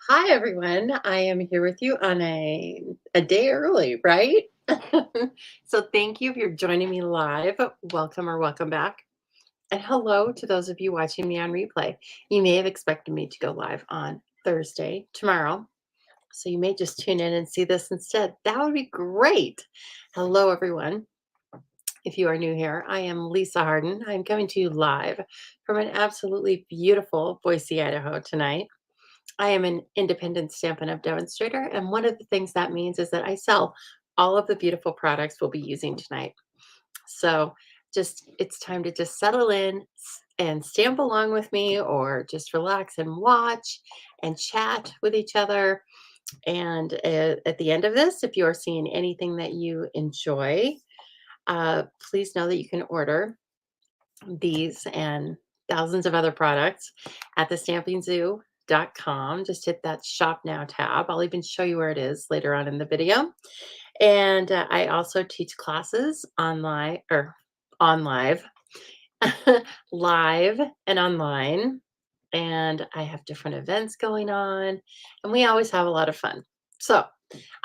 Hi, everyone. I am here with you on a day early, right? So thank you if you're joining me live. Welcome or welcome back. And hello to those of you watching me on replay. You may have expected me to go live on Thursday, tomorrow. So you may just tune in and see this instead. That would be great. Hello, everyone. If you are new here, I am Lisa Harden. I'm coming to you live from an absolutely beautiful Boise, Idaho tonight. I am an independent Stampin' Up! Demonstrator, and one of the things that means is that I sell all of the beautiful products we'll be using tonight. So just it's time to just settle in and stamp along with me or just relax and watch and chat with each other. And at the end of this, if you are seeing anything that you enjoy, please know that you can order these and thousands of other products at thestampingzoo.com. Just hit that shop now tab. I'll even show you where it is later on in the video. And I also teach classes online or on live, live and online. And I have different events going on, and we always have a lot of fun. So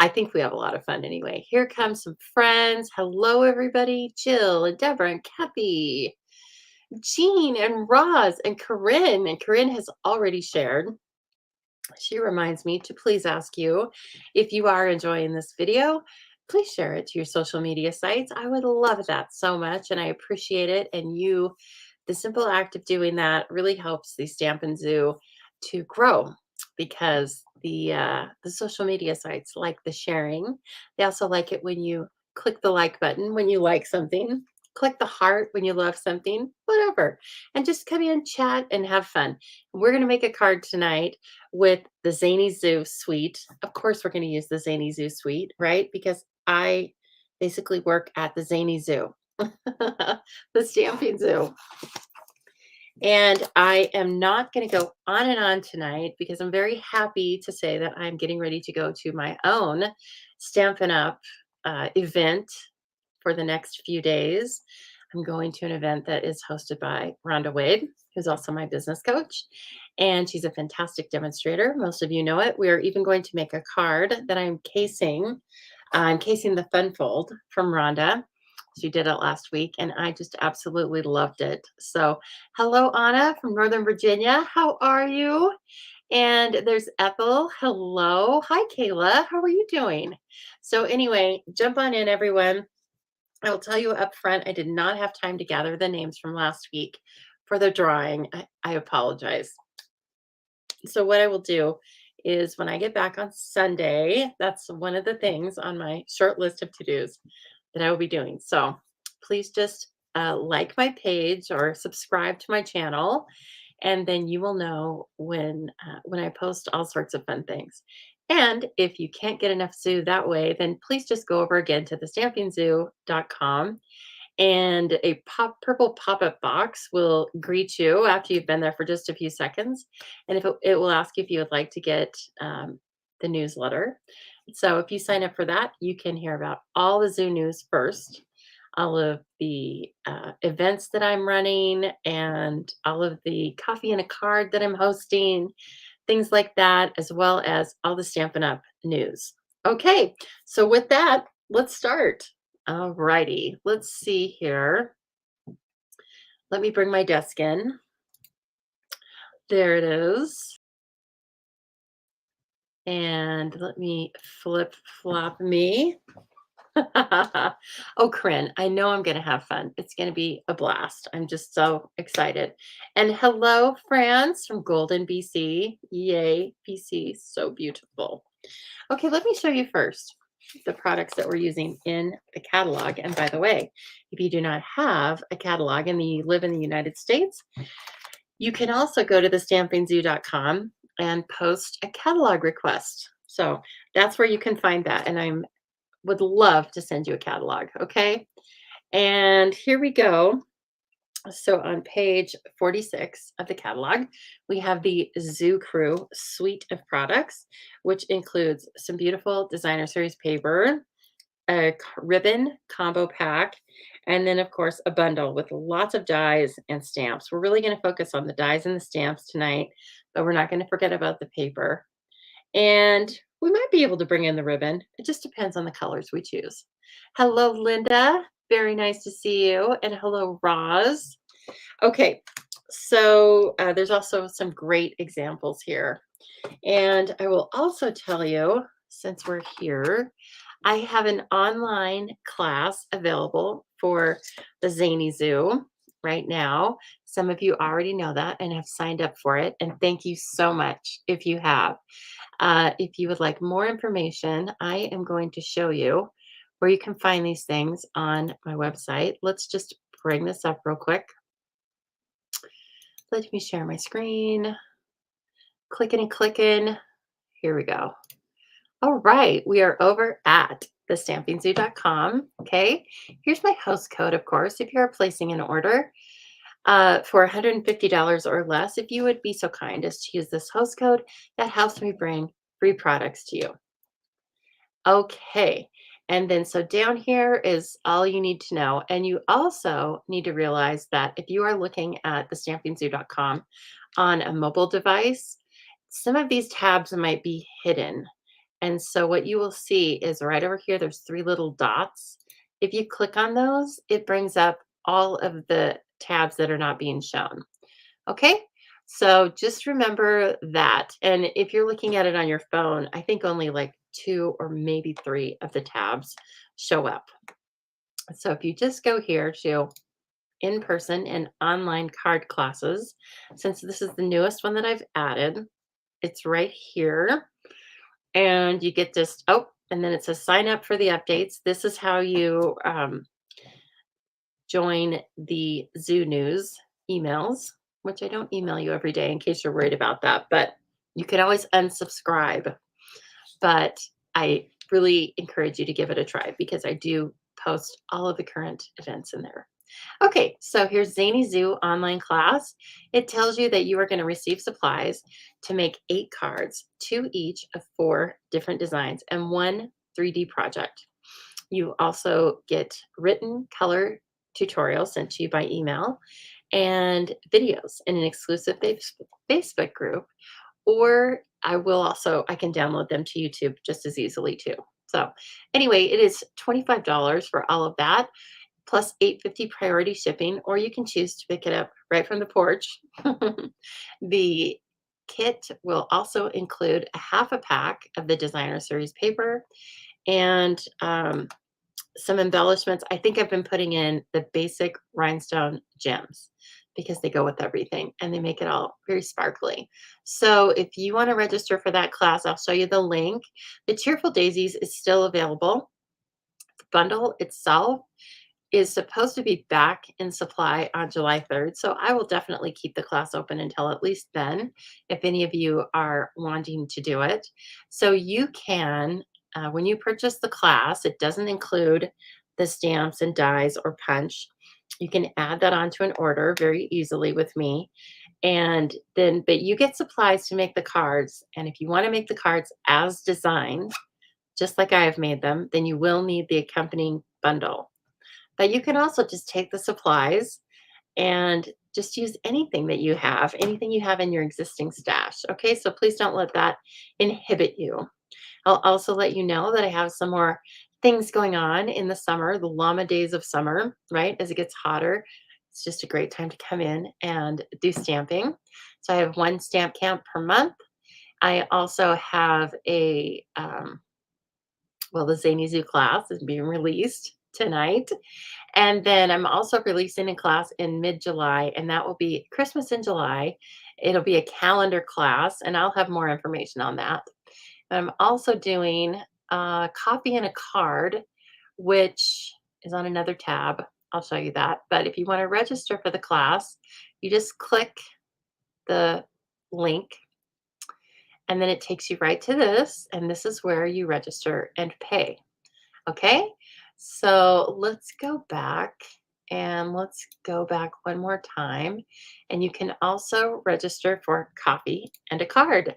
I think we have a lot of fun anyway. Here comes some friends. Hello, everybody. Jill and Deborah and Kathy. Jean and Roz and Corinne. And Corinne has already shared. She reminds me to please ask you if you are enjoying this video, please share it to your social media sites. I would love that so much and I appreciate it. And the simple act of doing that really helps the Stampin' Zoo to grow because the social media sites like the sharing. They also like it when you click the like button when you like something, click the heart when you love something, whatever, and just come in, chat, and have fun. We're going to make a card tonight with the Zany Zoo suite. Of course, we're going to use the Zany Zoo suite, right? Because I basically work at the Zany Zoo, the Stamping Zoo. And I am not going to go on and on tonight because I'm very happy to say that I'm getting ready to go to my own Stampin' Up! Event for the next few days. I'm going to an event that is hosted by Rhonda Wade, who's also my business coach. And she's a fantastic demonstrator. Most of you know it. We are even going to make a card that I'm casing. I'm casing the Fun Fold from Rhonda. She did it last week, and I just absolutely loved it. So, hello, Anna from Northern Virginia. How are you? And there's Ethel. Hello. Hi, Kayla. How are you doing? So, anyway, jump on in, everyone. I will tell you up front, I did not have time to gather the names from last week for the drawing. I apologize. So, what I will do is when I get back on Sunday, that's one of the things on my short list of to dos that I will be doing. So, please just like my page or subscribe to my channel, and then you will know when I post all sorts of fun things. And if you can't get enough zoo that way, then please just go over again to thestampingzoo.com and a purple pop-up box will greet you after you've been there for just a few seconds. And if it will ask you if you would like to get the newsletter. So if you sign up for that, you can hear about all the zoo news first, all of the events that I'm running, and all of the coffee and a card that I'm hosting, things like that, as well as all the Stampin' Up! News. Okay, so with that, let's start. All righty, let's see here. Let me bring my desk in. There it is. And let me flip flop me. Oh, Corinne, I know I'm going to have fun. It's going to be a blast. I'm just so excited. And hello, France from Golden, BC. Yay, BC, so beautiful. Okay, let me show you first the products that we're using in the catalog. And by the way, if you do not have a catalog and you live in the United States, you can also go to thestampingzoo.com and post a catalog request. So that's where you can find that. And I would love to send you a catalog. Okay. And here we go. So on page 46 of the catalog, we have the Zoo Crew suite of products, which includes some beautiful designer series paper, a ribbon combo pack, and then of course a bundle with lots of dies and stamps. We're really going to focus on the dies and the stamps tonight, but we're not going to forget about the paper. And we might be able to bring in the ribbon. It just depends on the colors we choose. Hello, Linda. Very nice to see you. And hello, Roz. Okay, so there's also some great examples here. And I will also tell you, since we're here, I have an online class available for the Zany Zoo right now. Some of you already know that and have signed up for it. And thank you so much if you have. If you would like more information, I am going to show you where you can find these things on my website. Let's just bring this up real quick. Let me share my screen. Clicking and clicking. Here we go. All right, we are over at thestampingsoo.com. Okay, here's my host code, of course, if you're placing an order for $150 or less. If you would be so kind as to use this host code, that helps me bring free products to you. Okay, and then so down here is all you need to know. And you also need to realize that if you are looking at thestampingsoo.com on a mobile device, some of these tabs might be hidden. And so what you will see is right over here, there's three little dots. If you click on those, it brings up all of the tabs that are not being shown. Okay, so just remember that. And if you're looking at it on your phone, I think only like two or maybe three of the tabs show up. So if you just go here to in-person and online card classes, since this is the newest one that I've added, it's right here. And you get this, oh, and then it says sign up for the updates. This is how you join the Zoo News emails, which I don't email you every day in case you're worried about that, but you can always unsubscribe. But I really encourage you to give it a try because I do post all of the current events in there. Okay, so here's Zany Zoo online class. It tells you that you are going to receive supplies to make 8 cards, 2 each of 4 different designs, and 1 3D project. You also get written color tutorials sent to you by email and videos in an exclusive Facebook group. Or I can download them to YouTube just as easily too. So anyway, it is $25 for all of that plus $8.50 priority shipping, or you can choose to pick it up right from the porch. The kit will also include a half a pack of the designer series paper and some embellishments. I think I've been putting in the basic rhinestone gems because they go with everything and they make it all very sparkly. So if you want to register for that class, I'll show you the link. The Cheerful Daisies is still available. The bundle itself is supposed to be back in supply on July 3rd. So I will definitely keep the class open until at least then, if any of you are wanting to do it. So you can, when you purchase the class, it doesn't include the stamps and dies or punch. You can add that onto an order very easily with me. And then, but you get supplies to make the cards. And if you want to make the cards as designed, just like I have made them, then you will need the accompanying bundle. But you can also just take the supplies and just use anything anything you have in your existing stash. Okay, so please don't let that inhibit you. I'll also let you know that I have some more things going on in the summer, the llama days of summer, right? As it gets hotter, it's just a great time to come in and do stamping. So I have one stamp camp per month. I also have the Zany Zoo class is being released tonight. And then I'm also releasing a class in mid-July, and that will be Christmas in July. It'll be a calendar class, and I'll have more information on that. I'm also doing a copy and a card, which is on another tab. I'll show you that. But if you want to register for the class, you just click the link, and then it takes you right to this, and this is where you register and pay. Okay, so let's go back and let's go back one more time. And you can also register for coffee and a card.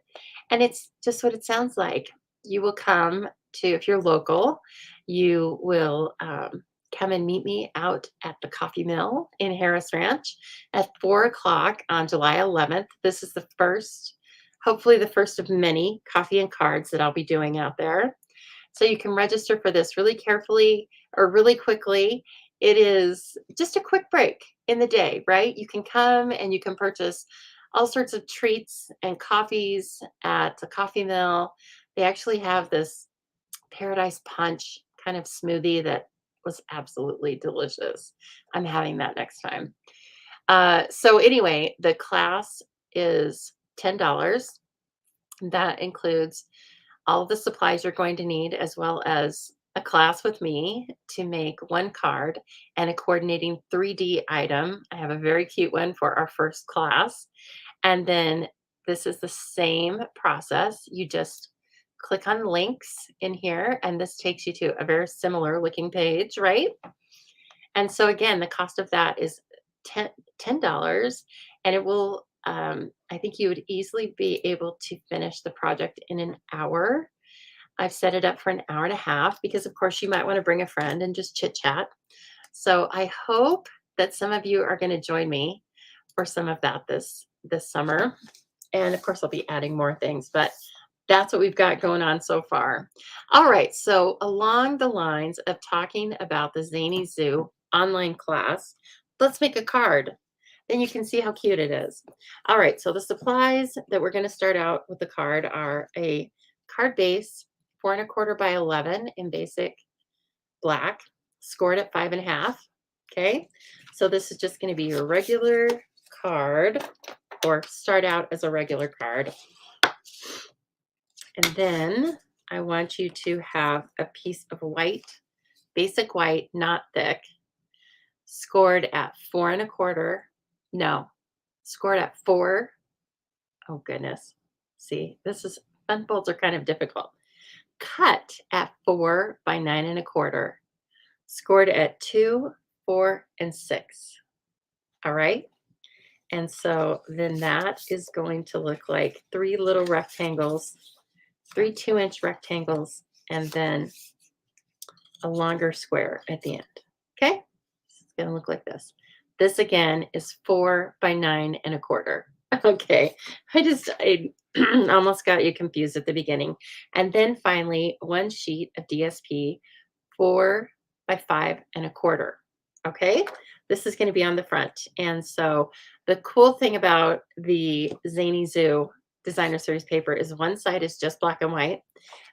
And it's just what it sounds like. You will come to, if you're local, you will come and meet me out at the coffee mill in Harris Ranch at 4 o'clock on July 11th. This is the first hopefully the first of many coffee and cards that I'll be doing out there. So you can register for this really carefully or really quickly. It is just a quick break in the day, right? You can come and you can purchase all sorts of treats and coffees at the coffee mill. They actually have this paradise punch kind of smoothie that was absolutely delicious. I'm having that next time. So anyway, the class is $10. That includes all of the supplies you're going to need, as well as a class with me to make one card and a coordinating 3D item. I have a very cute one for our first class. And then this is the same process. You just click on links in here, and this takes you to a very similar looking page, right? And so again, the cost of that is $10, and it will, I think you would easily be able to finish the project in an hour. I've set it up for an hour and a half because, of course, you might want to bring a friend and just chit chat. So I hope that some of you are going to join me for some of that this summer. And of course, I'll be adding more things, but that's what we've got going on so far. All right. So along the lines of talking about the Zany Zoo online class, let's make a card. Then you can see how cute it is. All right. So the supplies that we're going to start out with the card are a card base, 4¼ by 11 in basic black, scored at 5½. Okay. So this is just going to be your regular card, or start out as a regular card. And then I want you to have a piece of white, basic white, not thick, scored at 4¼ No, scored at 4. Oh goodness. See, fun folds are kind of difficult. Cut at 4 by 9¼ scored at 2, 4, and 6. All right. And so then that is going to look like 3 little rectangles, 3 2-inch rectangles, and then a longer square at the end. Okay. It's going to look like this. This again is 4 by 9¼ Okay. I almost got you confused at the beginning. And then finally, one sheet of DSP, 4 by 5¼ Okay. This is going to be on the front. And so the cool thing about the Zany Zoo Designer Series paper is one side is just black and white,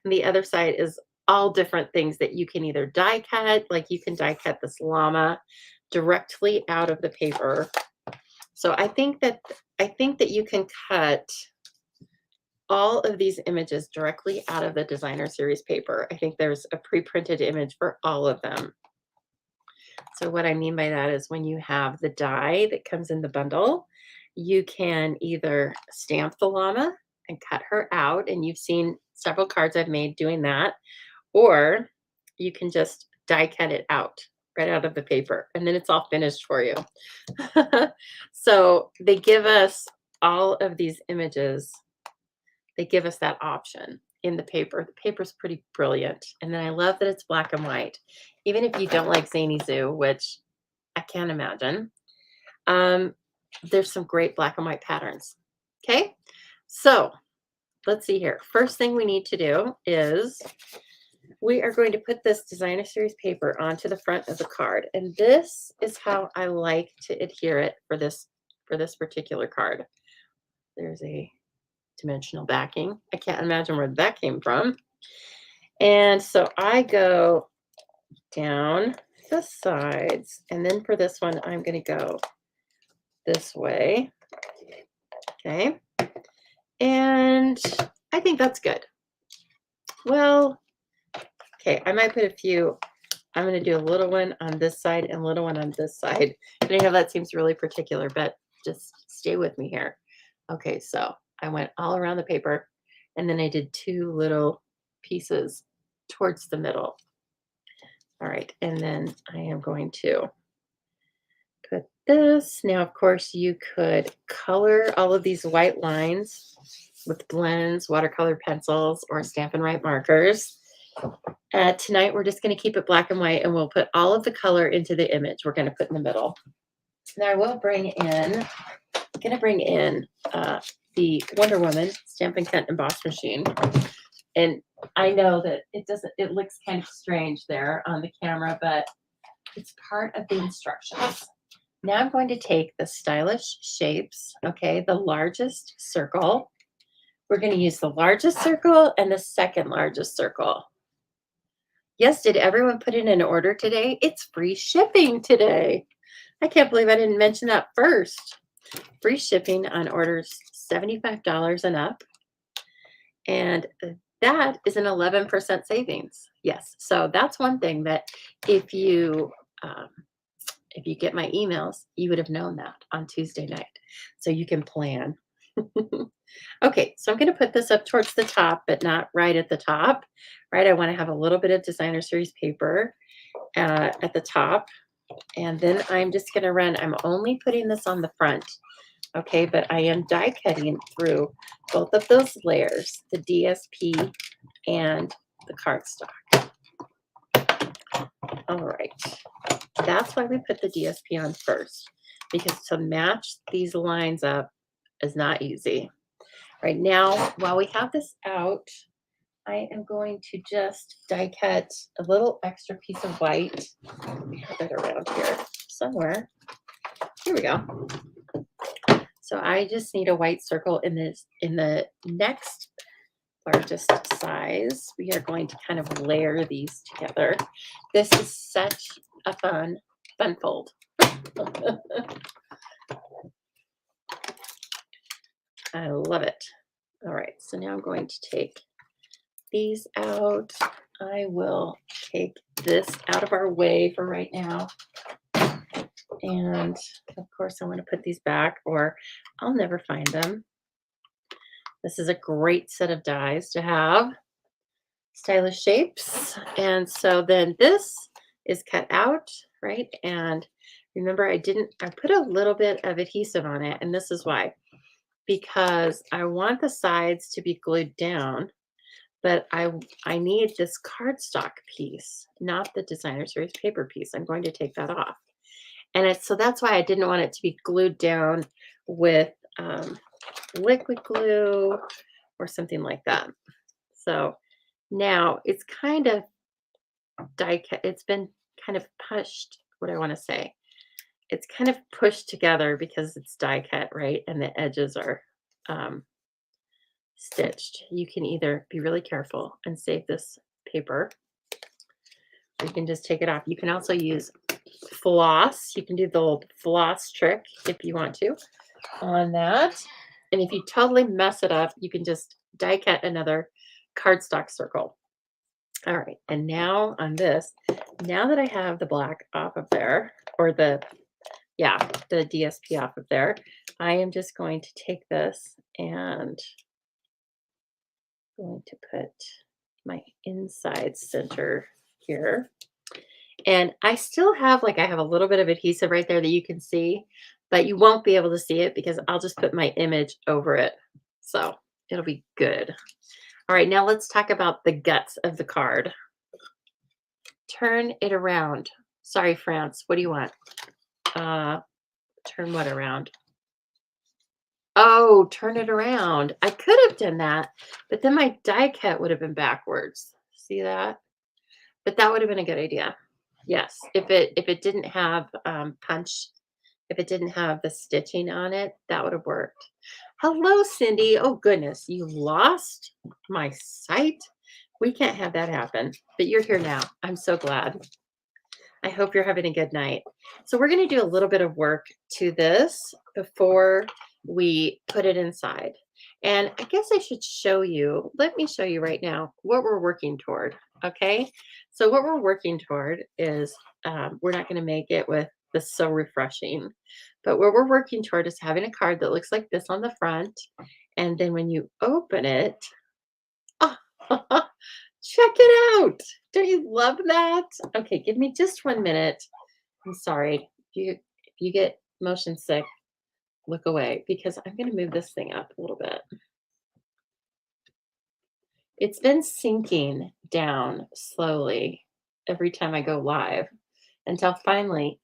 and the other side is all different things that you can either die cut, like you can die cut this llama directly out of the paper. So I think that you can cut all of these images directly out of the Designer Series paper. I think there's a pre-printed image for all of them. So what I mean by that is when you have the die that comes in the bundle, you can either stamp the llama and cut her out, and you've seen several cards I've made doing that, or you can just die cut it out right out of the paper, and then it's all finished for you. So they give us all of these images. They give us that option in the paper. The paper's pretty brilliant. And then I love that it's black and white. Even if you don't like Zany Zoo, which I can't imagine, there's some great black and white patterns. Okay, so let's see here. First thing we need to do is we are going to put this Designer Series paper onto the front of the card. And this is how I like to adhere it for this particular card. There's a dimensional backing. I can't imagine where that came from. And so I go down the sides, and then for this one, I'm going to go this way. Okay. And I think that's good. Well, okay, I might put a few. I'm going to do a little one on this side and a little one on this side. And I know that seems really particular, but just stay with me here. Okay, so I went all around the paper, and then I did 2 little pieces towards the middle. All right, and then I am going to put this. Now, of course, you could color all of these white lines with blends, watercolor pencils, or Stampin' Write markers. Tonight, we're just going to keep it black and white, and we'll put all of the color into the image we're going to put in the middle. Now, I will bring in, I'm going to bring in the Wonder Woman Stampin' Cut Emboss machine. And I know that it looks kind of strange there on the camera, but it's part of the instructions. Now I'm going to take the Stylish Shapes, okay, the largest circle. We're going to use the largest circle and the second largest circle. Yes, did everyone put in an order today? It's free shipping today. I can't believe I didn't mention that first. Free shipping on orders $75 and up. And that is an 11% savings. Yes, so that's one thing that if you get my emails, you would have known that on Tuesday night. So you can plan. Okay, so I'm going to put this up towards the top, but not right at the top, right? I want to have a little bit of designer series paper at the top. And then I'm just going to I'm only putting this on the front. Okay, but I am die cutting through both of those layers, the DSP and the cardstock. All right, that's why we put the DSP on first, because to match these lines up is not easy. Right now, while we have this out, I am going to just die cut a little extra piece of white. We have it around here somewhere. Here we go. So I just need a white circle in the next largest size. We are going to kind of layer these together. This is such a fun fold. I love it. All right, so now I'm going to take these out. I will take this out of our way for right now. And of course, I want to put these back or I'll never find them. This is a great set of dies to have. Stylish Shapes. And so then this is cut out, right? And remember, I put a little bit of adhesive on it. And this is why. Because I want the sides to be glued down, but I need this cardstock piece, not the designer series paper piece. I'm going to take that off. And so that's why I didn't want it to be glued down with liquid glue or something like that. So now it's kind of it's been kind of pushed, what I want to say. It's kind of pushed together because it's die cut, right? And the edges are stitched. You can either be really careful and save this paper, or you can just take it off. You can also use floss. You can do the old floss trick if you want to on that. And if you totally mess it up, you can just die cut another cardstock circle. All right, and now on this, now that I have the black off of there, or the DSP off of there, I am just going to take this and going to put my inside center here. And I still have, I have a little bit of adhesive right there that you can see, but you won't be able to see it because I'll just put my image over it. So it'll be good. All right, now let's talk about the guts of the card. Turn it around. Sorry, France, what do you want? Turn what around? Oh, turn it around. I could have done that, but then my die cut would have been backwards. See that? But that would have been a good idea. Yes, if it didn't have punch, if it didn't have the stitching on it, that would have worked. Hello, Cindy. Oh, goodness, you lost my sight. We can't have that happen, but you're here now. I'm so glad. I hope you're having a good night. So we're going to do a little bit of work to this before we put it inside. And I guess I should show you, let me show you right now what we're working toward. Okay. So what we're working toward is, we're not going to make it with the So Refreshing, but what we're working toward is having a card that looks like this on the front. And then when you open it, oh, check it out. Don't you love that? Okay, give me just 1 minute. I'm sorry. If you get motion sick, look away because I'm going to move this thing up a little bit. It's been sinking down slowly every time I go live until finally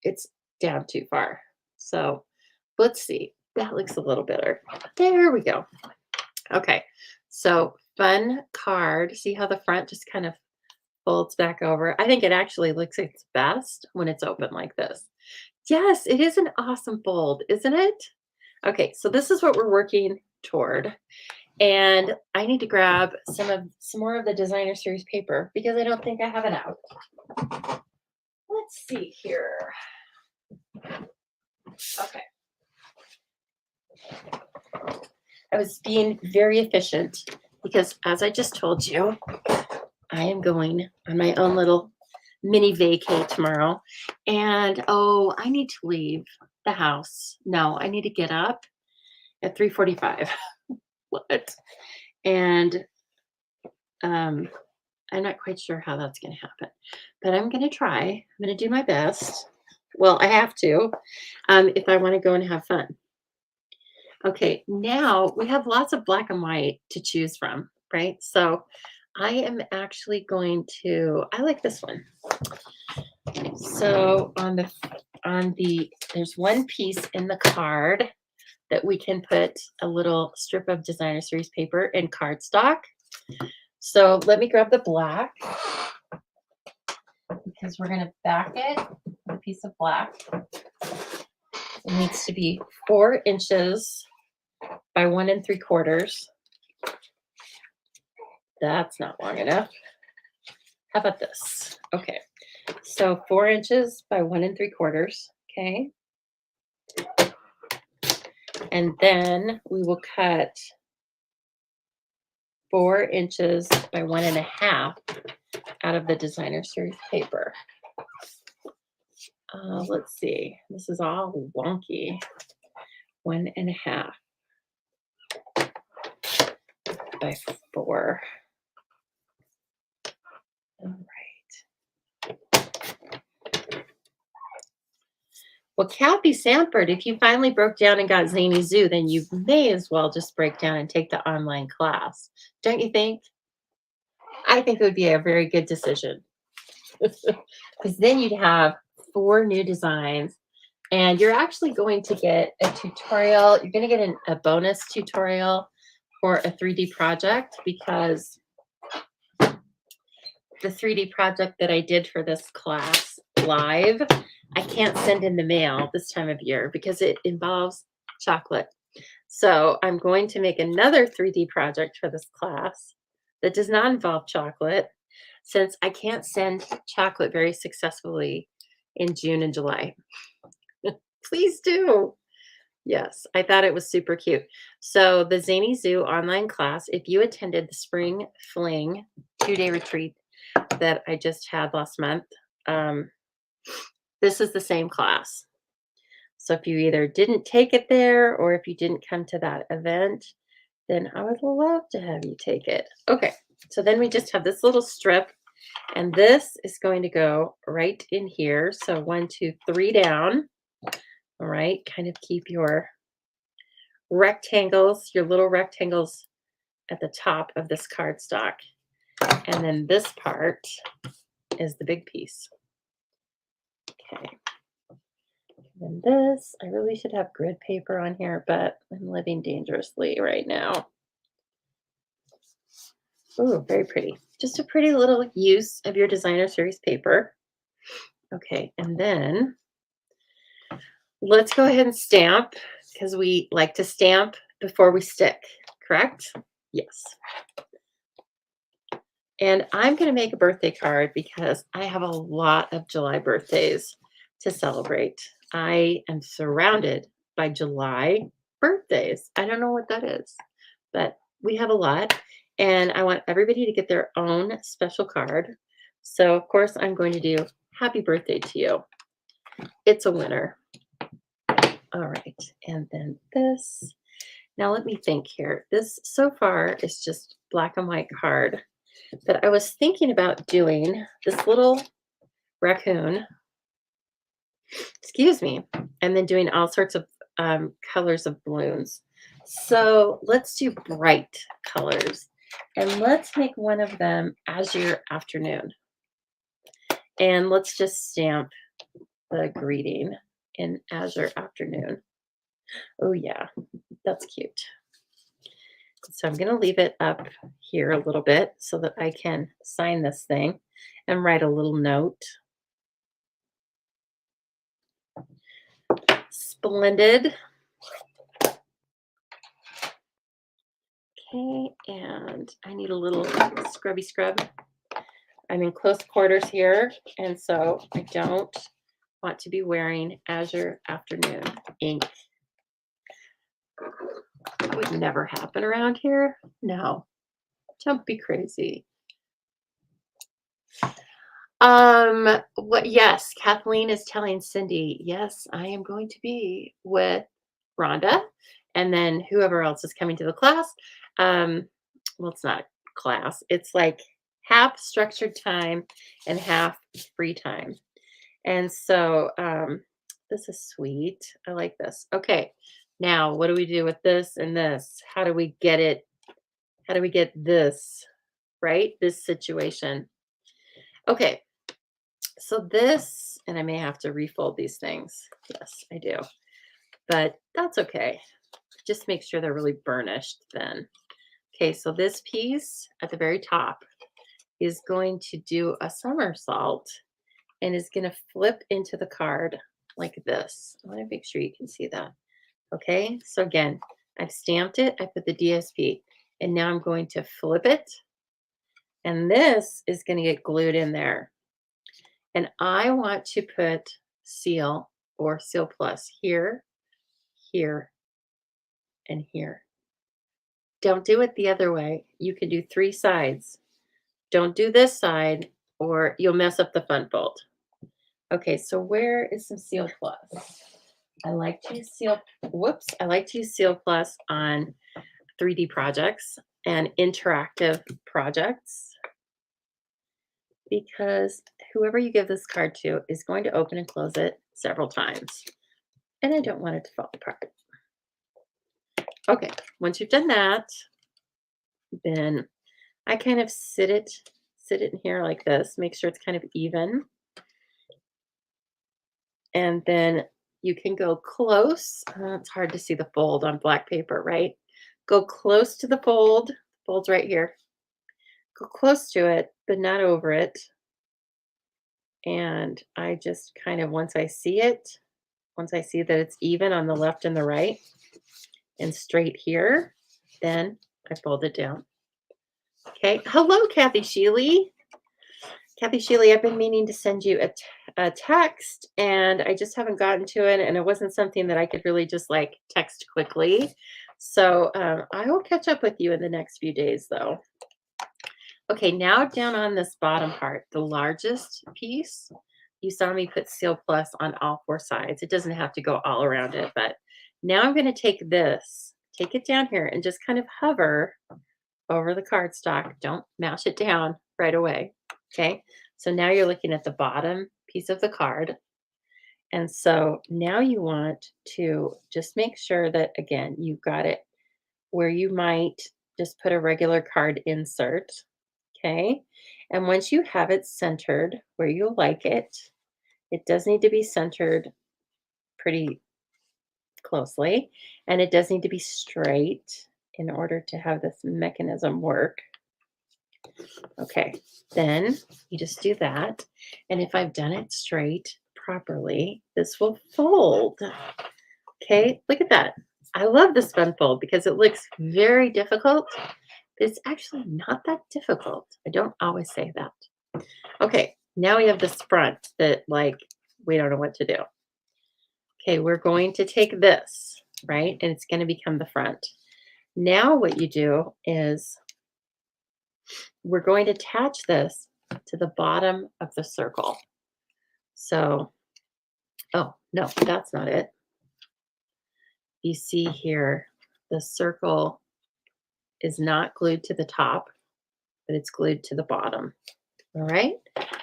it's down too far. So let's see. That looks a little better. There we go. Okay. So fun card. See how the front just kind of folds back over? I think it actually looks its best when it's open like this. Yes, it is an awesome fold, isn't it? Okay, so this is what we're working toward. And I need to grab some more of the designer series paper because I don't think I have it out. Let's see here. Okay. I was being very efficient because, as I just told you, I am going on my own little mini vacay tomorrow. And oh, I need to leave the house. No, I need to get up at 3:45. What? And I'm not quite sure how that's going to happen, but I'm going to try. I'm going to do my best. Well, I have to if I want to go and have fun. Okay, now we have lots of black and white to choose from, right? So I am actually going to, I like this one. So there's one piece in the card that we can put a little strip of designer series paper in cardstock. So let me grab the black because we're going to back it with a piece of black. It needs to be 4 inches by 1 3/4. That's not long enough. How about this? Okay, so 4 inches by 1 3/4. Okay, and then we will cut 4 inches by 1 1/2 out of the designer series paper. Let's see. This is all wonky. 1 1/2 by 4. All right. Well, Kathy Sanford, if you finally broke down and got Zany Zoo, then you may as well just break down and take the online class. Don't you think? I think it would be a very good decision. Because then you'd have 4 new designs and you're actually going to get a tutorial. You're going to get a bonus tutorial for a 3D project because the 3D project that I did for this class live, I can't send in the mail this time of year because it involves chocolate. So I'm going to make another 3D project for this class that does not involve chocolate since I can't send chocolate very successfully in June and July. Please do. Yes, I thought it was super cute. So the Zany Zoo online class, if you attended the Spring Fling 2-day retreat that I just had last month, this is the same class. So if you either didn't take it there or if you didn't come to that event, then I would love to have you take it. Okay, so then we just have this little strip and this is going to go right in here. So 1, 2, 3 down. All right, kind of keep your rectangles, your little rectangles at the top of this cardstock. And then this part is the big piece. Okay. And this, I really should have grid paper on here, but I'm living dangerously right now. Oh, very pretty. Just a pretty little use of your designer series paper. Okay, and then let's go ahead and stamp because we like to stamp before we stick, correct? Yes. And I'm going to make a birthday card because I have a lot of July birthdays to celebrate. I am surrounded by July birthdays. I don't know what that is, but we have a lot. And I want everybody to get their own special card. So, of course, I'm going to do happy birthday to you. It's a winner. All right. And then this. Now, let me think here. This so far is just black and white card. But I was thinking about doing this little raccoon, excuse me, and then doing all sorts of colors of balloons. So let's do bright colors. And let's make one of them Azure Afternoon. And let's just stamp the greeting in Azure Afternoon. Oh yeah, that's cute. So I'm going to leave it up here a little bit so that I can sign this thing and write a little note. Splendid. Okay, and I need a little scrubby scrub. I'm in close quarters here, and so I don't want to be wearing Azure Afternoon ink. That would never happen around here. No, don't be crazy. What yes, Kathleen is telling Cindy, yes, I am going to be with Rhonda and then whoever else is coming to the class. Well, it's not class, it's like half structured time and half free time. And so this is sweet. I like this. Okay, now what do we do with this and this? How do we get it? How do we get this, right? This situation. Okay, so this, and I may have to refold these things. Yes, I do. But that's okay. Just make sure they're really burnished then. Okay, so this piece at the very top is going to do a somersault and is going to flip into the card like this. I want to make sure you can see that. Okay, so again, I've stamped it, I put the DSP, and now I'm going to flip it, and this is going to get glued in there. And I want to put Seal or Seal Plus here, here, and here. Don't do it the other way. You can do 3 sides. Don't do this side or you'll mess up the front fold. Okay, so where is some Seal Plus? I like to use Seal, whoops, I like to use Seal Plus on 3D projects and interactive projects because whoever you give this card to is going to open and close it several times. And I don't want it to fall apart. Okay, once you've done that, then I kind of sit it in here like this, make sure it's kind of even. And then you can go close. It's hard to see the fold on black paper, right? Go close to the fold. Fold's right here. Go close to it, but not over it. And I just kind of, once I see that it's even on the left and the right and straight here, then I fold it down. Okay. Hello, Kathy Sheely. Kathy Sheely, I've been meaning to send you a text and I just haven't gotten to it. And it wasn't something that I could really just like text quickly. So I will catch up with you in the next few days though. Okay, now down on this bottom part, the largest piece, you saw me put Seal Plus on all 4 sides. It doesn't have to go all around it, but now I'm going to take this, take it down here and just kind of hover over the cardstock. Don't mash it down right away. Okay, so now you're looking at the bottom piece of the card. And so now you want to just make sure that, again, you've got it where you might just put a regular card insert. Okay, and once you have it centered where you like it, it does need to be centered pretty closely, and it does need to be straight in order to have this mechanism work. Okay, then you just do that. And if I've done it straight properly, this will fold. Okay, look at that. I love this fun fold because it looks very difficult, but it's actually not that difficult. I don't always say that. Okay, now we have this front that like, we don't know what to do. Okay, we're going to take this, right? And it's going to become the front. Now what you do is we're going to attach this to the bottom of the circle. So, oh, no, that's not it. You see here, the circle is not glued to the top, but it's glued to the bottom. All right.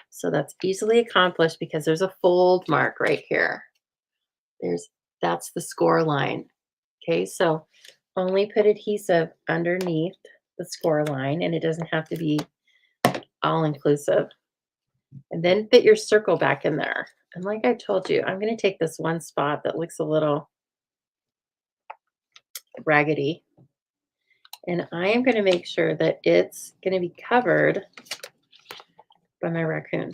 So that's easily accomplished because there's a fold mark right here. That's the score line. Okay. So only put adhesive underneath the score line and it doesn't have to be all inclusive. And then fit your circle back in there. And like I told you, I'm going to take this one spot that looks a little Raggedy. And I am going to make sure that it's going to be covered by my raccoon.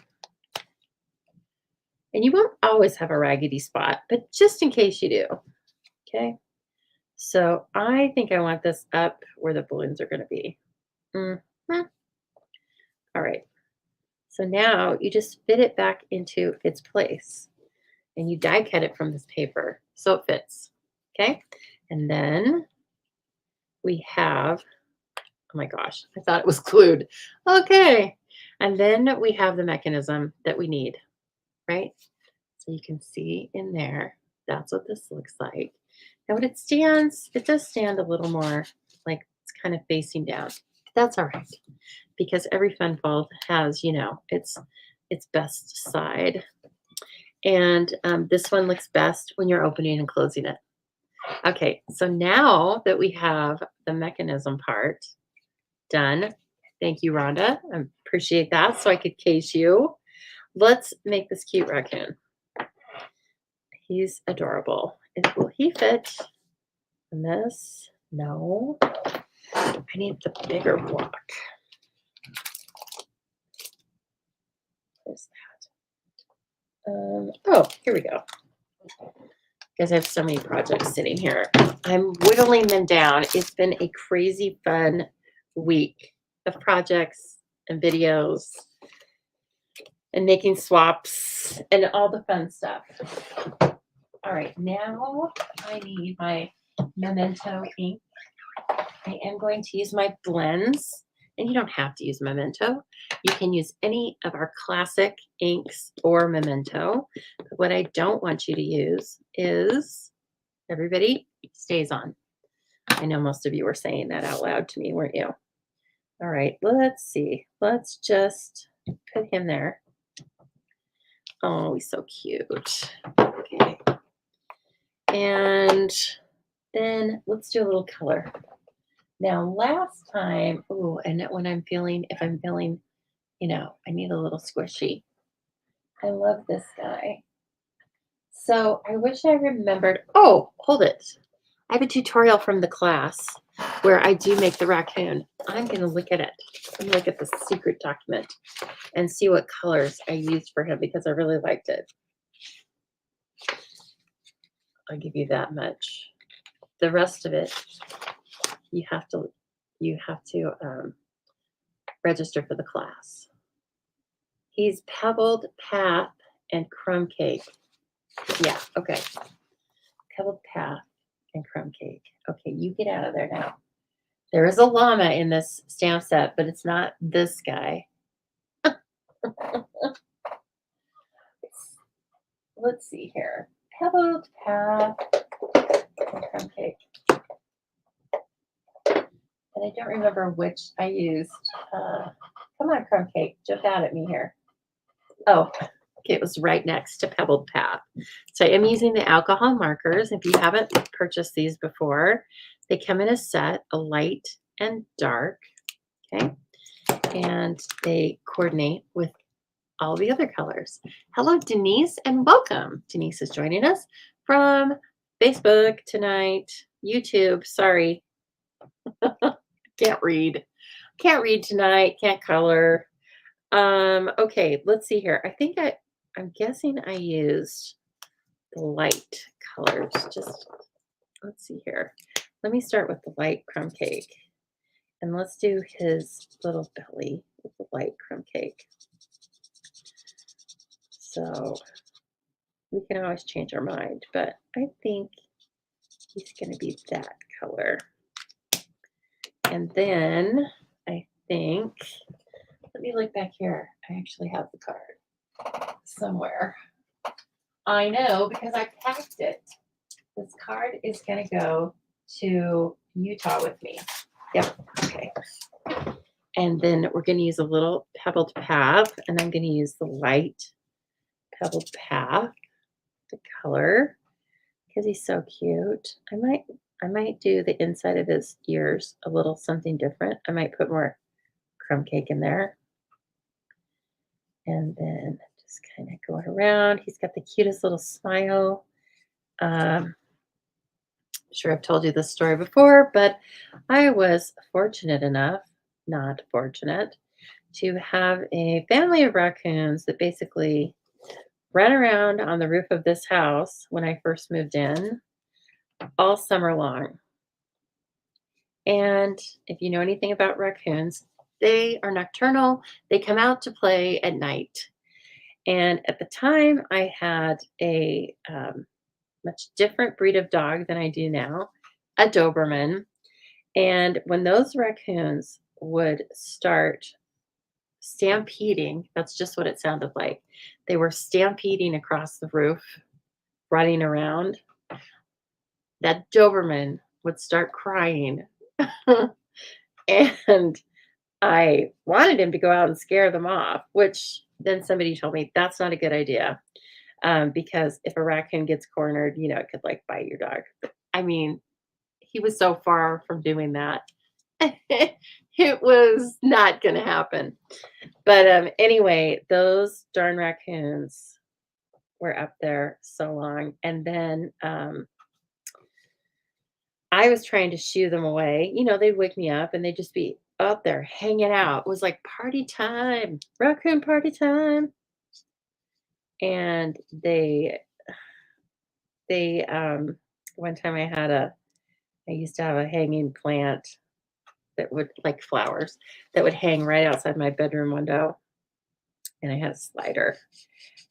And you won't always have a raggedy spot, but just in case you do. Okay. So I think I want this up where the balloons are going to be. Mm-hmm. All right. So now you just fit it back into its place and you die cut it from this paper so it fits. Okay. And then we have, oh my gosh, I thought it was glued. Okay. And then we have the mechanism that we need, right? So you can see in there, that's what this looks like. Now when it stands, it does stand a little more like it's kind of facing down. That's all right because every fun ball has, its best side. And this one looks best when you're opening and closing it. Okay, so now that we have the mechanism part done, thank you, Rhonda. I appreciate that. So I could case you. Let's make this cute raccoon. He's adorable. Will he fit in this? No. I need the bigger block. Where's that? Oh, here we go. Because I have so many projects sitting here. I'm whittling them down. It's been a crazy fun week of projects and videos and making swaps and all the fun stuff. All right, now I need my Memento ink. I am going to use my blends, and you don't have to use Memento. You can use any of our classic inks or Memento. But what I don't want you to use is, everybody, StazOn. I know most of you were saying that out loud to me, weren't you? All right, let's see. Let's just put him there. Oh, he's so cute. Okay. And then let's do a little color. Now, last time, and when if I'm feeling, I need a little squishy. I love this guy. So I wish I remembered. Oh, hold it. I have a tutorial from the class where I do make the raccoon. I'm going to look at it. I'm going to look at the secret document and see what colors I used for him because I really liked it. I'll give you that much. The rest of it, you have to register for the class. He's Pebbled Path and Crumb Cake. Yeah, okay. Pebbled Path and Crumb Cake. Okay, you get out of there now. There is a llama in this stamp set, but it's not this guy. Let's see here. Pebbled Path and Crumb Cake. And I don't remember which I used. Come on, Crumb Cake. Jump out at me here. Oh, okay, it was right next to Pebbled Path. So I am using the alcohol markers. If you haven't purchased these before, they come in a set, a light and dark, okay? And they coordinate with all the other colors. Hello, Denise, and welcome. Denise is joining us from Facebook tonight, YouTube. Sorry, can't read. Can't read tonight, can't color. Okay, let's see here. I think I'm guessing I used the light colors. Just let's see here. Let me start with the light crumb cake. And let's do his little belly with the light crumb cake. So we can always change our mind, but I think he's going to be that color. And then I think, let me look back here. I actually have the card somewhere. I know because I packed it. This card is going to go to Utah with me. Yep. Okay. And then we're going to use a little Pebbled Path, and I'm going to use the light Pebbled Path, the color, because he's so cute. I might do the inside of his ears a little something different. I might put more crumb cake in there. And then just kind of going around. He's got the cutest little smile. Sure, I've told you this story before, but I was fortunate enough, not fortunate, to have a family of raccoons that basically ran around on the roof of this house when I first moved in all summer long. And if you know anything about raccoons, they are nocturnal. They come out to play at night. And at the time, I had a much different breed of dog than I do now, a Doberman. And when those raccoons would start stampeding, that's just what it sounded like. They were stampeding across the roof, running around. That Doberman would start crying. And I wanted him to go out and scare them off, which then somebody told me that's not a good idea, because if a raccoon gets cornered, it could like bite your dog. But, I mean, he was so far from doing that. It was not going to happen. But anyway, those darn raccoons were up there so long. And then I was trying to shoo them away. They'd wake me up and they'd just be out there hanging out. It was like party time, raccoon party time. And they one time I used to have a hanging plant that would like flowers that would hang right outside my bedroom window. And I had a slider.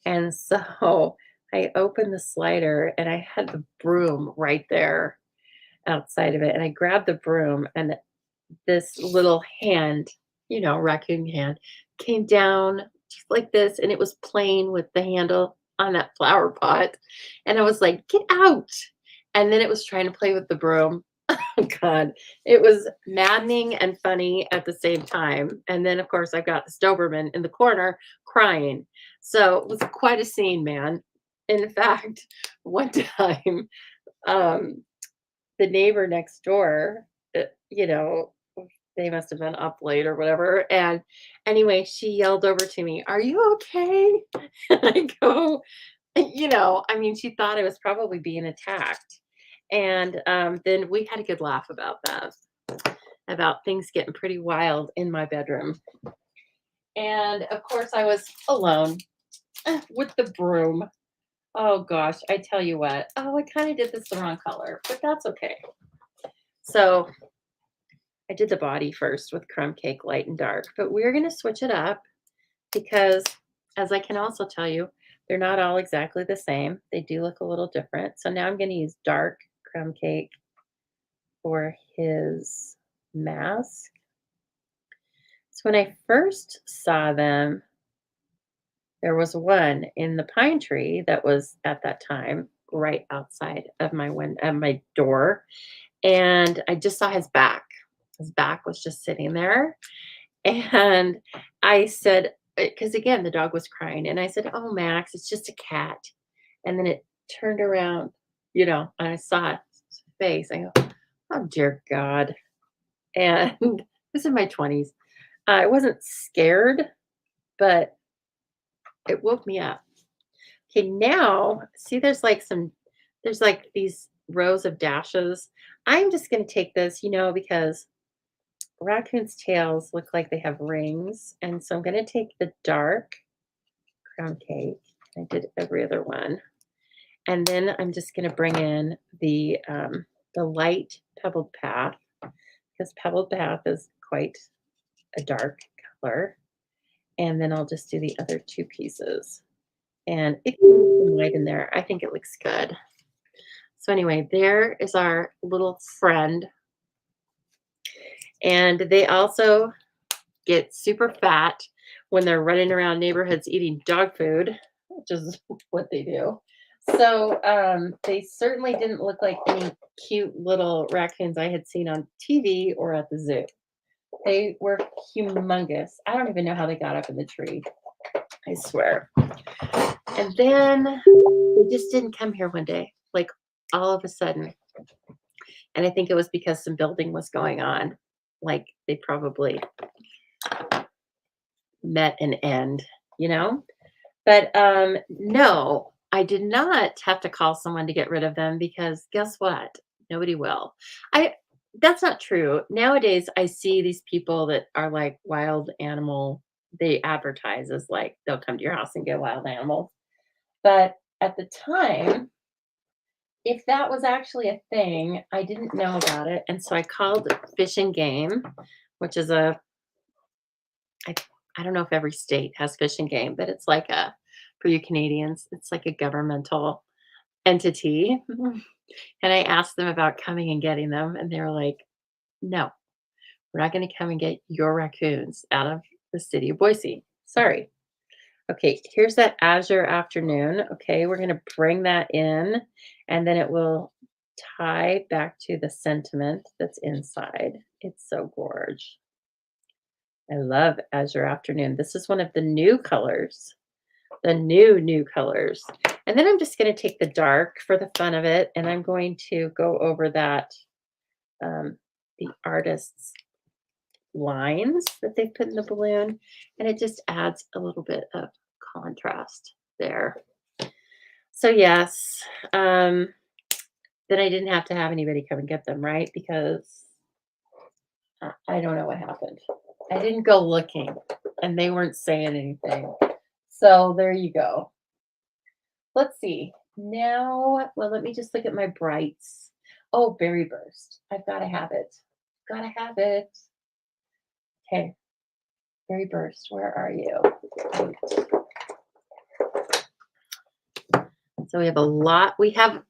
And so I opened the slider and I had the broom right there outside of it. And I grabbed the broom and this little hand, raccoon hand, came down just like this, and it was playing with the handle on that flower pot. And I was like, "Get out!" And then it was trying to play with the broom. Oh God, it was maddening and funny at the same time. And then, of course, I've got this Doberman in the corner crying. So it was quite a scene, man. In fact, one time, um, the neighbor next door, uh, you know, they must have been up late or whatever. And anyway, she yelled over to me, "Are you okay?" And I go, I mean, she thought I was probably being attacked. And then we had a good laugh about that, about things getting pretty wild in my bedroom. And of course, I was alone with the broom. Oh gosh, I tell you what. Oh, I kind of did this the wrong color, but that's okay. So I did the body first with crumb cake, light and dark, but we're going to switch it up because, as I can also tell you, they're not all exactly the same. They do look a little different. So now I'm going to use dark crumb cake for his mask. So when I first saw them, there was one in the pine tree that was at that time right outside of my of my door, and I just saw his back. His back was just sitting there, and I said, because again the dog was crying, and I said, "Oh, Max, it's just a cat." And then it turned around, and I saw his face. I go, "Oh dear God!" And this is in my 20s. I wasn't scared, but it woke me up. Okay, now see there's like these rows of dashes. I'm just gonna take this, because raccoons' tails look like they have rings. And so I'm gonna take the dark crown cake. I did every other one. And then I'm just gonna bring in the light pebbled path, because pebbled path is quite a dark color. And then I'll just do the other two pieces. And if you put some light in there, I think it looks good. So anyway, there is our little friend. And they also get super fat when they're running around neighborhoods eating dog food, which is what they do. So they certainly didn't look like any cute little raccoons I had seen on TV or at the zoo. They were humongous. I don't even know how they got up in the tree. I swear. And then they just didn't come here one day, like all of a sudden. And I think it was because some building was going on. Like they probably met an end, you know? But no, I did not have to call someone to get rid of them because guess what? Nobody will. I That's not true. Nowadays, I see these people that are like wild animal. They advertise as like they'll come to your house and get wild animals. But at the time, if that was actually a thing, I didn't know about it. And so I called Fish and Game, which is I, I don't know if every state has Fish and Game, but it's like for you Canadians, it's like a governmental entity. And I asked them about coming and getting them. And they were like, no, we're not going to come and get your raccoons out of the city of Boise. Sorry. Okay, here's that Azure afternoon. Okay, we're going to bring that in and then it will tie back to the sentiment that's inside. It's so gorge. I love Azure afternoon. This is one of the new colors, the new colors. And then I'm just going to take the dark for the fun of it and I'm going to go over that, the artist's lines that they put in the balloon, and it just adds a little bit of contrast there. So yes, then I didn't have to have anybody come and get them, right? Because I don't know what happened. I didn't go looking, and they weren't saying anything. So there you go. Let's see. Now, well, let me just look at my brights. Oh, Berry Burst. I've got to have it. Gotta have it. Okay. Berry Burst, where are you? So we have a lot. We have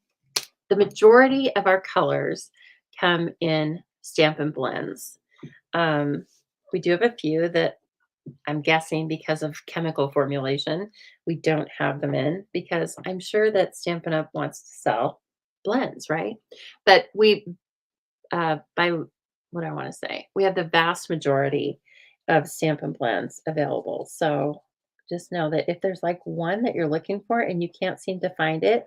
the majority of our colors come in Stampin' Blends. We do have a few that I'm guessing because of chemical formulation, we don't have them in because I'm sure that Stampin' Up! Wants to sell blends, right? But by what I want to say, we have the vast majority of Stampin' Blends available. So just know that if there's like one that you're looking for and you can't seem to find it,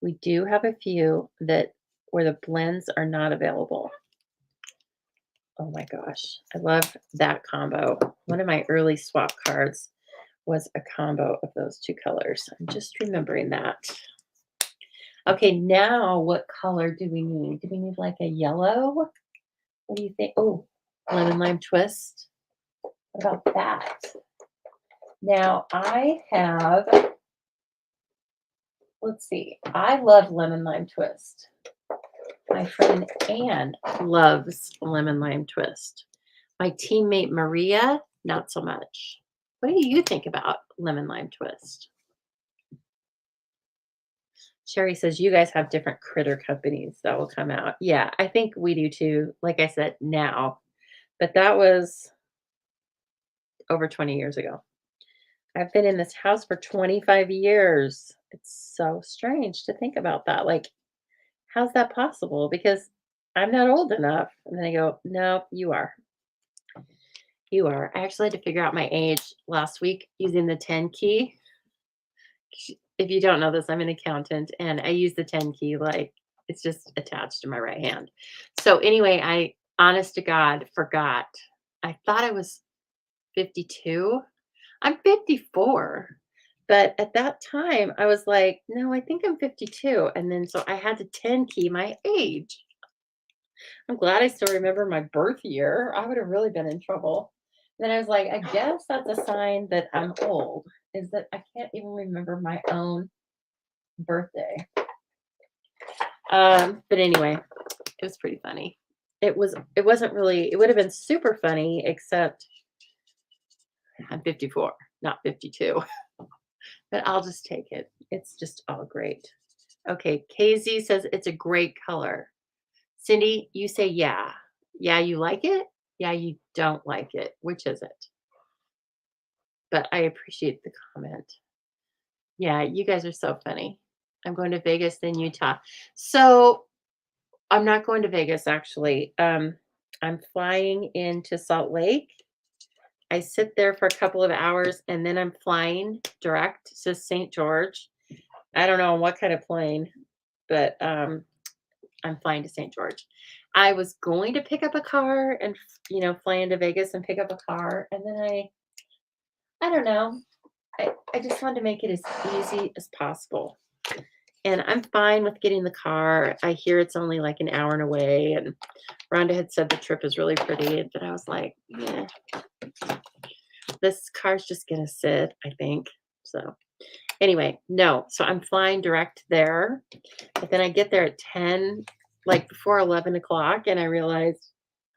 we do have a few that where the blends are not available. Oh my gosh, I love that combo. One of my early swap cards was a combo of those two colors. I'm just remembering that. Okay, now what color do we need? Do we need like a yellow? What do you think? Oh, lemon lime twist. What about that? Now I have, let's see, I love lemon lime twist. My friend Anne loves lemon lime twist. My teammate Maria, not so much. What do you think about lemon lime twist? Sherry says you guys have different critter companies that will come out. Yeah, I think we do too. Like I said, now, but that was over 20 years ago. I've been in this house for 25 years. It's so strange to think about that. Like, how's that possible? Because I'm not old enough. And then I go, no, you are. You are. I actually had to figure out my age last week using the 10 key. If you don't know this, I'm an accountant and I use the 10 key like it's just attached to my right hand. So anyway, I honest to God forgot. I thought I was 52. I'm 54. But at that time, I was like, no, I think I'm 52. And then so I had to 10 key my age. I'm glad I still remember my birth year. I would have really been in trouble. Then I was like, I guess that's a sign that I'm old, is that I can't even remember my own birthday. But anyway, it was pretty funny. It wasn't really, it would have been super funny, except I'm 54, not 52. But I'll just take it. It's just all great. Okay, KZ says it's a great color. Cindy, you say yeah. Yeah, you like it? Yeah, you don't like it. Which is it? But I appreciate the comment. Yeah, you guys are so funny. I'm going to Vegas, then Utah. So I'm not going to Vegas actually. I'm flying into Salt Lake. I sit there for a couple of hours and then I'm flying direct to St. George. I don't know on what kind of plane, but I'm flying to St. George. I was going to pick up a car and fly into Vegas and pick up a car, and then I don't know. I just wanted to make it as easy as possible. And I'm fine with getting the car. I hear it's only like an hour and away, and Rhonda had said the trip is really pretty, but I was like, "Yeah, this car's just gonna sit, I think." So anyway, no. So I'm flying direct there, but then I get there at 10, like before 11 o'clock, and I realized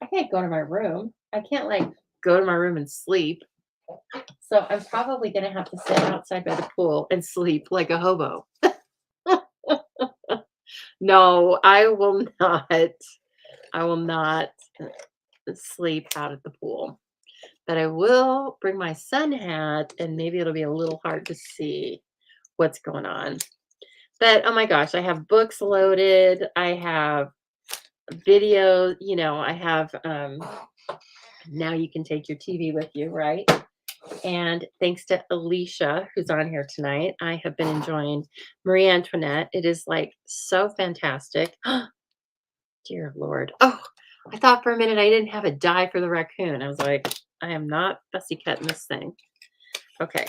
I can't go to my room. I can't like go to my room and sleep. So I'm probably gonna have to sit outside by the pool and sleep like a hobo. No, I will not. I will not sleep out at the pool. But I will bring my sun hat, and maybe it'll be a little hard to see what's going on. But oh my gosh, I have books loaded. I have videos, I have now you can take your TV with you, right? And thanks to Alicia, who's on here tonight, I have been enjoying Marie Antoinette. It is like so fantastic. Dear Lord. Oh, I thought for a minute I didn't have a die for the raccoon. I was like, I am not fussy cutting this thing. Okay.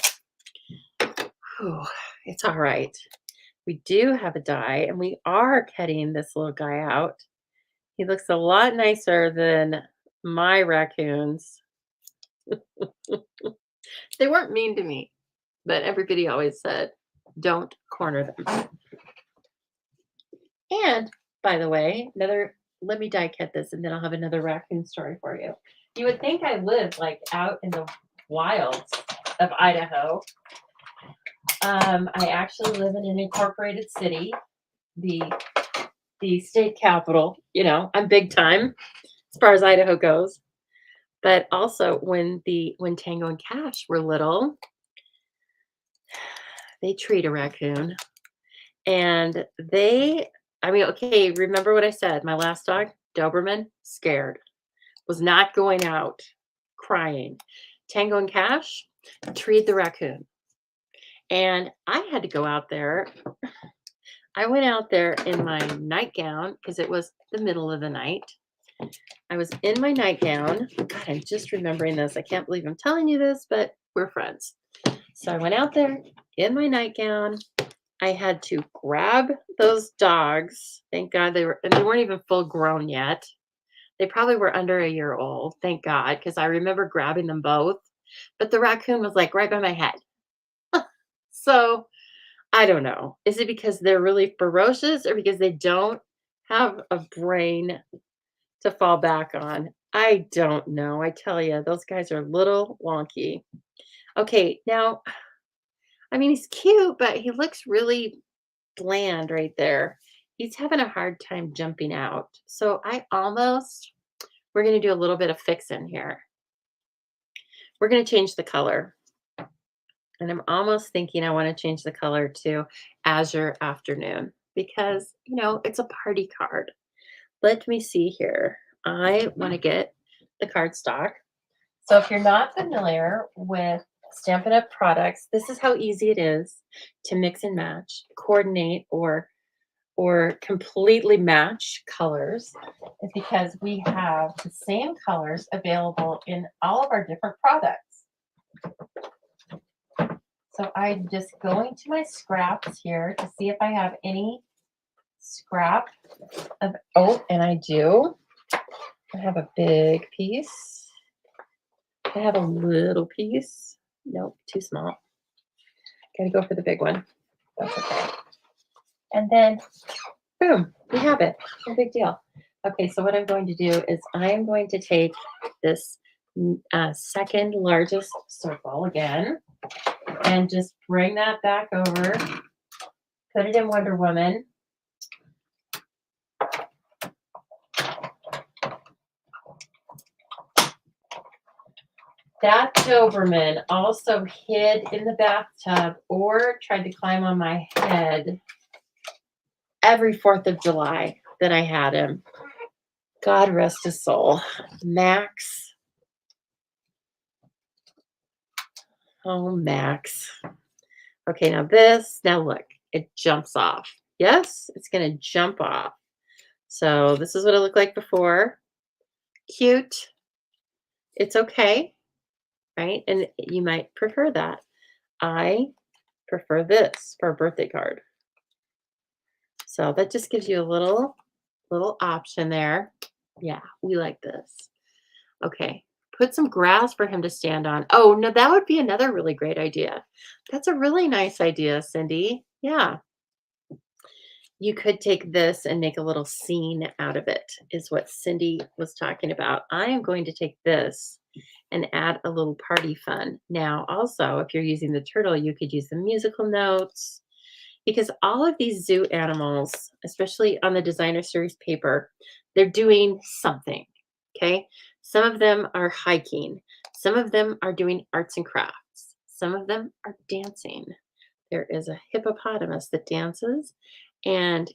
Whew, it's all right. We do have a die, and we are cutting this little guy out. He looks a lot nicer than my raccoons. They weren't mean to me, but everybody always said, don't corner them. And by the way, let me die cut this, and then I'll have another raccoon story for you. You would think I lived like out in the wilds of Idaho. I actually live in an incorporated city, the state capital. I'm big time as far as Idaho goes. But also when Tango and Cash were little, they treat a raccoon. And okay, remember what I said. My last dog, Doberman, scared, was not going out, crying. Tango and Cash treated the raccoon. And I had to go out there. I went out there in my nightgown because it was the middle of the night. I was in my nightgown. God, I'm just remembering this. I can't believe I'm telling you this, but we're friends. So I went out there in my nightgown. I had to grab those dogs. Thank God they weren't even full grown yet. They probably were under a year old. Thank God, because I remember grabbing them both. But the raccoon was like right by my head. So I don't know. Is it because they're really ferocious or because they don't have a brain to fall back on? I don't know. I tell you, those guys are a little wonky. Okay, now, he's cute, but he looks really bland right there. He's having a hard time jumping out. So we're going to do a little bit of fixing here. We're going to change the color. And I'm almost thinking I want to change the color to Azure Afternoon because, it's a party card. Let me see here. I want to get the cardstock. So if you're not familiar with Stampin' Up! Products, this is how easy it is to mix and match, coordinate, or completely match colors. It's because we have the same colors available in all of our different products. So I'm just going to my scraps here to see if I have any scrap and I do. I have a big piece. I have a little piece. Nope, too small. Gotta go for the big one. That's okay. And then, boom, we have it. No big deal. Okay, so what I'm going to do is I am going to take this second largest circle again and just bring that back over, put it in Wonder Woman. That Doberman also hid in the bathtub or tried to climb on my head every 4th of July that I had him. God rest his soul. Max. Oh, Max. Okay, now look, it jumps off. Yes, it's going to jump off. So this is what it looked like before. Cute. It's okay, right? And you might prefer that. I prefer this for a birthday card. So that just gives you a little option there. Yeah, we like this. Okay. Put some grass for him to stand on. Oh, no, that would be another really great idea. That's a really nice idea, Cindy. Yeah. You could take this and make a little scene out of it, is what Cindy was talking about. I am going to take this and add a little party fun. Now, also, if you're using the turtle, you could use the musical notes because all of these zoo animals, especially on the designer series paper, they're doing something. Okay. Some of them are hiking, some of them are doing arts and crafts, some of them are dancing. There is a hippopotamus that dances, and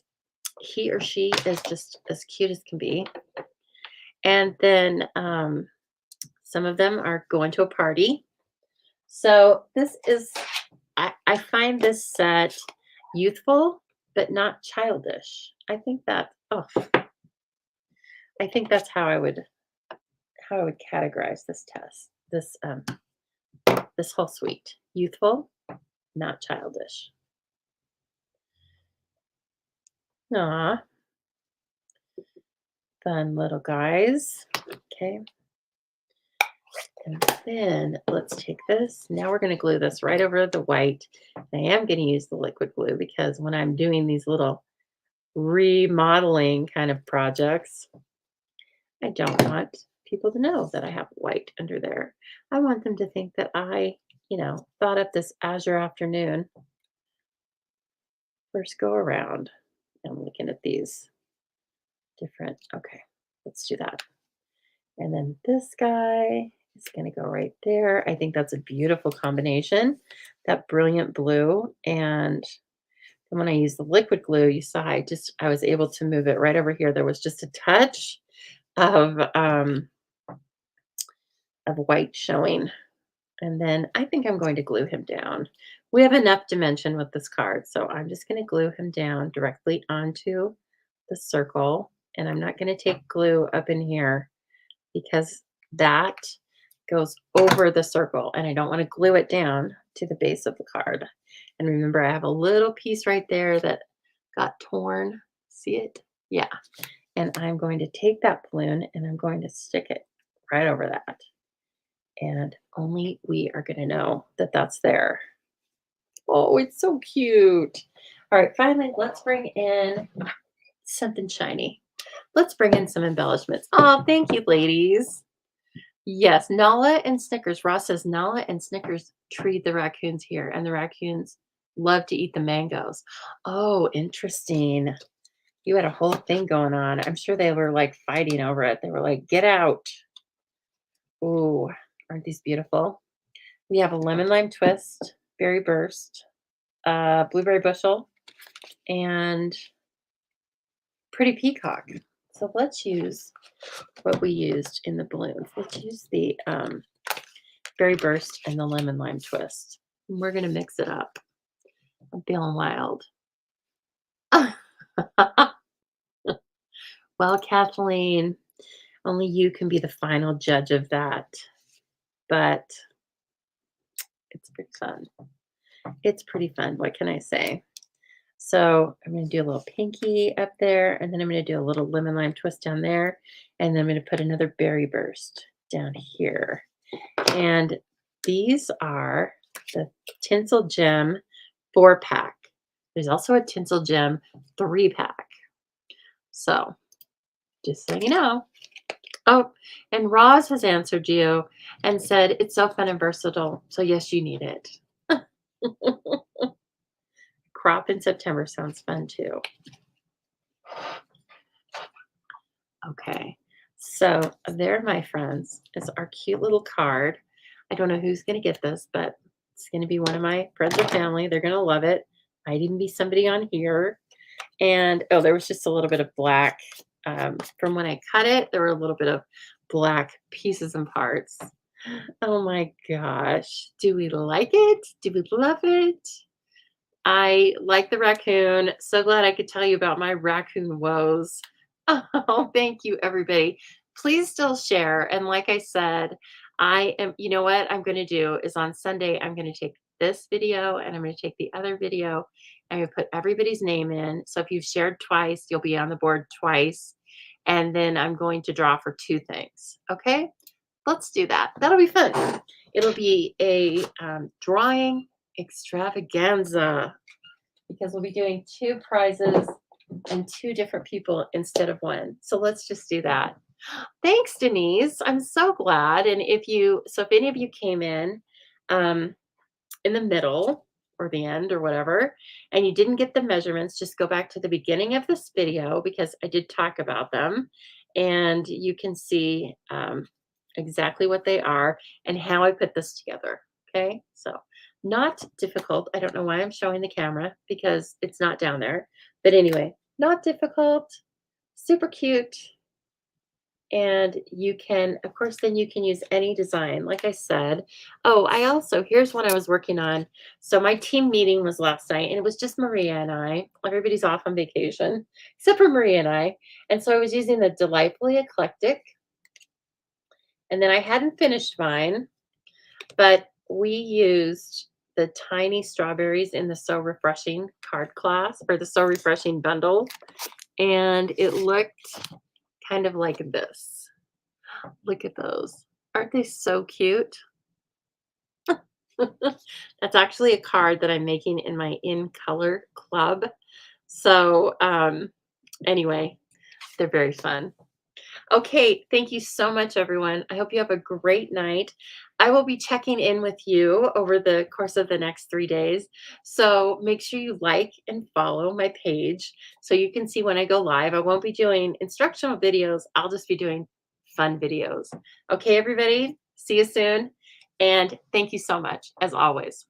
he or she is just as cute as can be. And then some of them are going to a party. So this is, I find this set youthful, but not childish. I think that's how I would categorize this test. This whole suite. Youthful, not childish. Aw, fun little guys. Okay. And then let's take this. Now we're going to glue this right over the white. I am going to use the liquid glue because when I'm doing these little remodeling kind of projects, I don't want people to know that I have white under there. I want them to think that I, thought up this azure afternoon first go around. I'm looking at these different. Okay, let's do that. And then this guy is going to go right there. I think that's a beautiful combination. That brilliant blue. And when I use the liquid glue, you saw I was able to move it right over here. There was just a touch of white showing. And then I think I'm going to glue him down. We have enough dimension with this card, so I'm just going to glue him down directly onto the circle. And I'm not going to take glue up in here because that goes over the circle and I don't want to glue it down to the base of the card. And remember, I have a little piece right there that got torn. See it? Yeah. And I'm going to take that balloon and I'm going to stick it right over that. And only we are going to know that that's there. Oh, it's so cute. All right, finally, let's bring in something shiny. Let's bring in some embellishments. Oh, thank you, ladies. Yes, Nala and Snickers. Ross says Nala and Snickers treat the raccoons here, and the raccoons love to eat the mangoes. Oh, interesting. You had a whole thing going on. I'm sure they were like fighting over it. They were like, get out. Ooh, aren't these beautiful? We have a lemon lime twist, berry burst, blueberry bushel, and pretty peacock. So let's use what we used in the balloons. Let's use the berry burst and the lemon lime twist. And we're going to mix it up. I'm feeling wild. Well, Kathleen, only you can be the final judge of that. But it's pretty fun. It's pretty fun. What can I say? So I'm going to do a little pinky up there, and then I'm going to do a little lemon lime twist down there, and then I'm going to put another berry burst down here. And these are the Tinsel Gem 4-pack. There's also a Tinsel Gem 3-pack. So just so you know. Oh, and Roz has answered you and said it's so fun and versatile. So yes, you need it. Crop in September sounds fun too. Okay, so there, my friends, is our cute little card. I don't know who's going to get this, but it's going to be one of my friends or family. They're going to love it. Might even be somebody on here. And oh, there was just a little bit of black from when I cut it. There were a little bit of black pieces and parts. Oh my gosh. Do we like it? Do we love it? I like the raccoon. So glad I could tell you about my raccoon woes. Oh, thank you, everybody. Please still share. And like I said, you know what I'm going to do is on Sunday, I'm going to take this video and I'm going to take the other video I'm going to put everybody's name in. So if you've shared twice, you'll be on the board twice. And then I'm going to draw for 2 things. Okay? Let's do that. That'll be fun. It'll be a drawing extravaganza because we'll be doing 2 prizes and 2 different people instead of 1. So let's just do that. Thanks, Denise. I'm so glad. And if any of you came in the middle or the end or whatever, and you didn't get the measurements, just go back to the beginning of this video because I did talk about them, and you can see exactly what they are and how I put this together. Okay, so not difficult. I don't know why I'm showing the camera because it's not down there, but anyway, not difficult, super cute. And you can, of course, then you can use any design, like I said. Oh, here's what I was working on. So my team meeting was last night, and it was just Maria and I. Everybody's off on vacation, except for Maria and I. And so I was using the Delightfully Eclectic. And then I hadn't finished mine, but we used the tiny strawberries in the So Refreshing card class, or the So Refreshing bundle. And it looked kind of like this. Look at those. Aren't they so cute? That's actually a card that I'm making in my In Color club. So anyway, they're very fun. Okay, thank you so much, everyone. I hope you have a great night. I will be checking in with you over the course of the next 3 days. So make sure you like and follow my page so you can see when I go live. I won't be doing instructional videos. I'll just be doing fun videos. Okay, everybody, see you soon. And thank you so much, as always.